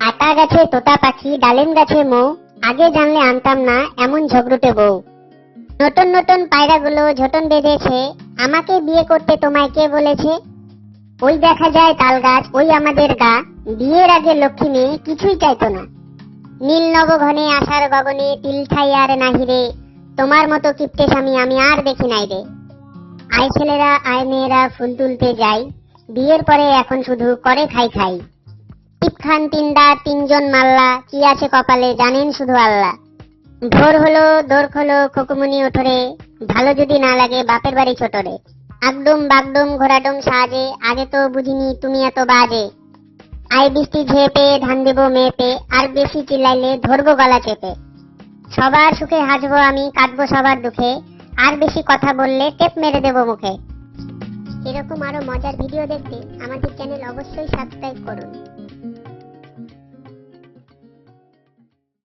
আতা গাছে তোতা পাখি, ডালিম গাছে মৌ, আগে জানলে আনতাম না এমন ঝগড়ুটে বউ। নতুন নতুন পায়রাগুলো ঝোটন বেঁধেছে, আমাকে বিয়ে করতে তোমায় কে বলেছে? ওই দেখা যায় তাল গাছ, ওই আমাদের গা, বিয়ের আগে লক্ষ্মী মেয়ে কিছুই চাইতো না। নীল নবঘনে আশার গগনে তিল ঠাই আর নাহিরে, তোমার মতো কিপ্টে স্বামী আমি আর দেখি নাই রে। আয় ছেলেরা আয় মেয়েরা ফুল তুলতে যাই, বিয়ের পরে এখন শুধু করে খাই খাই। টিপ খান তিনদার তিনজন মাল্লা, কি আছে কপালে জানেন শুধু আল্লাহ। ভোর হলো দোর খোলো খোকুমনি ওঠরে, ভালো যদি না লাগে বাপের বাড়ি ছোটরে। আগডুম বাগডুম ঘোড়াডুম সাজে, আগে তো বুঝিনি তুমি এত বাজে। আই বৃষ্টি ঝেপে ধান দেবো মেপে, আর বেশি চিল্লাইলে ধরবো গলা চেপে। সবার সুখে হাসবো আমি, কাটবো সবার দুঃখে, আর বেশি কথা বললে টেপ মেরে দেবো মুখে। এরকম আরো মজার ভিডিও দেখতে আমাদের চ্যানেল অবশ্যই সাবস্ক্রাইব করুন।